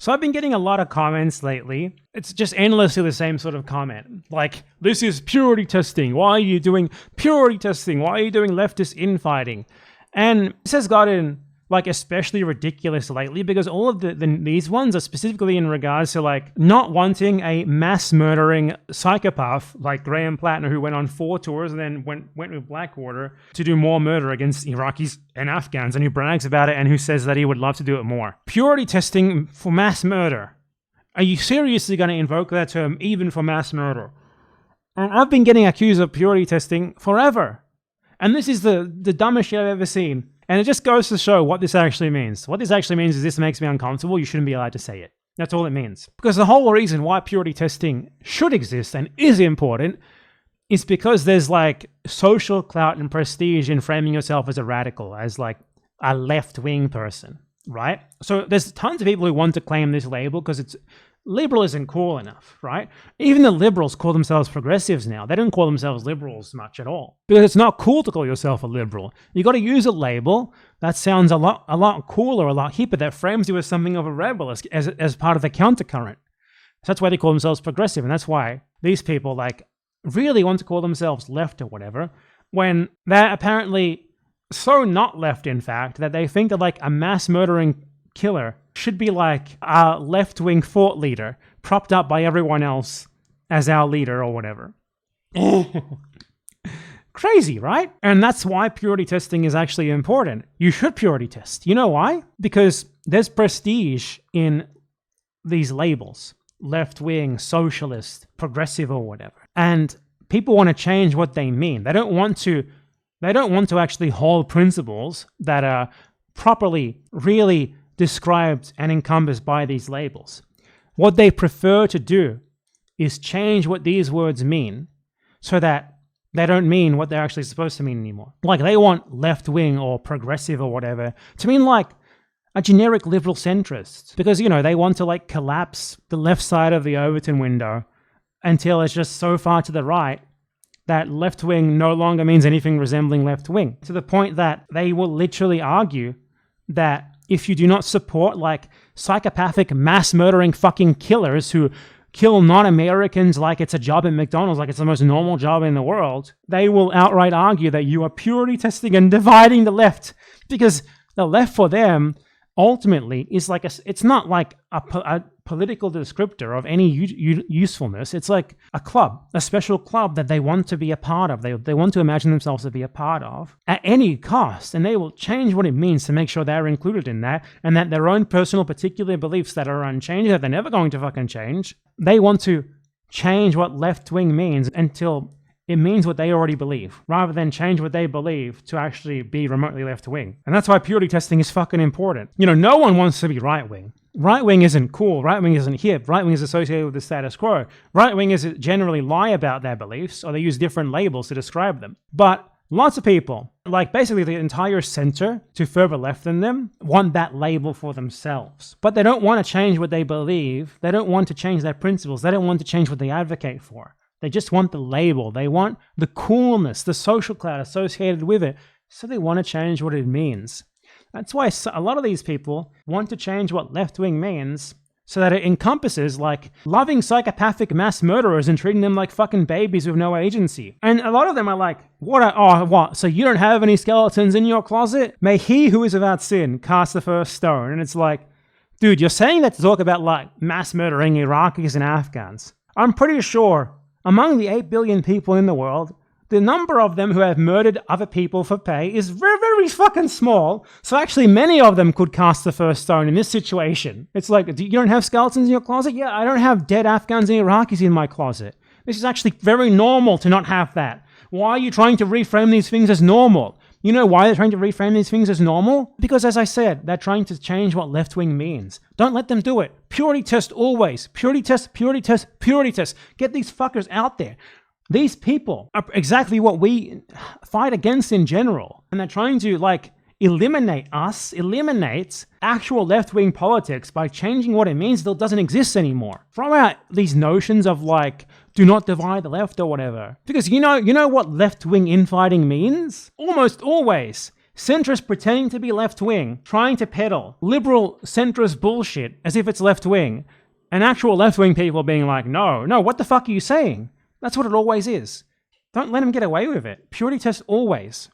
So I've been getting a lot of comments lately. It's just endlessly the same sort of comment. Like, this is purity testing. Why are you doing purity testing? Why are you doing leftist infighting? And this has gotten like especially ridiculous lately because all of these ones are specifically in regards to like not wanting a mass murdering psychopath like Graham Platner, who went on 4 tours and then went with Blackwater to do more murder against Iraqis and Afghans, and who brags about it and who says that he would love to do it more. Purity testing for mass murder. Are you seriously going to invoke that term even for mass murder? And I've been getting accused of purity testing forever. And this is the dumbest shit I've ever seen. And it just goes to show what this actually means. What this actually means is this makes me uncomfortable. You shouldn't be allowed to say it. That's all it means. Because the whole reason why purity testing should exist and is important is because there's like social clout and prestige in framing yourself as a radical, as like a left-wing person, right? So there's tons of people who want to claim this label because liberal isn't cool enough, right? Even the liberals call themselves progressives now. They don't call themselves liberals much at all because it's not cool to call yourself a liberal. You got to use a label that sounds a lot cooler, a lot hipper, that frames you as something of a rebel, as part of the countercurrent. So that's why they call themselves progressive, and that's why these people like really want to call themselves left or whatever, when they're apparently so not left, in fact, that they think that like a mass murdering killer should be like a left-wing thought leader propped up by everyone else as our leader or whatever. Crazy, right? And that's why purity testing is actually important. You should purity test. You know why? Because there's prestige in these labels. Left-wing, socialist, progressive or whatever. And people want to change what they mean. They don't want to actually hold principles that are properly, really described and encompassed by these labels. What they prefer to do is change what these words mean so that they don't mean what they're actually supposed to mean anymore. Like they want left-wing or progressive or whatever to mean like a generic liberal centrist because, you know, they want to like collapse the left side of the Overton window until it's just so far to the right that left-wing no longer means anything resembling left-wing, to the point that they will literally argue that if you do not support like psychopathic mass murdering fucking killers who kill non-Americans like it's a job at McDonald's, like it's the most normal job in the world, they will outright argue that you are purity testing and dividing the left, because the left for them ultimately is like it's not like a political descriptor of any usefulness. It's like a club, a special club that they want to be a part of. They want to imagine themselves to be a part of at any cost, and they will change what it means to make sure they're included in that, and that their own personal particular beliefs that are unchanged, that they're never going to fucking change, they want to change what left-wing means until it means what they already believe, rather than change what they believe to actually be remotely left-wing. And that's why purity testing is fucking important. You know, no one wants to be right-wing. Right-wing isn't cool. Right-wing isn't hip. Right-wing is associated with the status quo. Right-wing is generally lie about their beliefs, or they use different labels to describe them. But lots of people, like basically the entire center to further left than them, want that label for themselves. But they don't want to change what they believe. They don't want to change their principles. They don't want to change what they advocate for. They just want the label. They want the coolness, the social clout associated with it. So they want to change what it means. That's why a lot of these people want to change what left-wing means so that it encompasses like loving psychopathic mass murderers and treating them like fucking babies with no agency. And a lot of them are like, what? So you don't have any skeletons in your closet? May he who is without sin cast the first stone. And it's like, dude, you're saying that to talk about like mass murdering Iraqis and Afghans. I'm pretty sure among the 8 billion people in the world, the number of them who have murdered other people for pay is very, very fucking small. So actually many of them could cast the first stone in this situation. It's like, you don't have skeletons in your closet? Yeah, I don't have dead Afghans and Iraqis in my closet. This is actually very normal to not have that. Why are you trying to reframe these things as normal? You know why they're trying to reframe these things as normal? Because as I said, they're trying to change what left-wing means. Don't let them do it. Purity test always. Purity test, purity test, purity test. Get these fuckers out there. These people are exactly what we fight against in general. And they're trying to like eliminate actual left-wing politics by changing what it means till it doesn't exist anymore. Throw out these notions of like, do not divide the left or whatever. Because you know what left-wing infighting means? Almost always Centrists pretending to be left-wing, trying to peddle liberal centrist bullshit as if it's left-wing, and actual left-wing people being like, no, what the fuck are you saying? That's what it always is. Don't let them get away with it. Purity test always.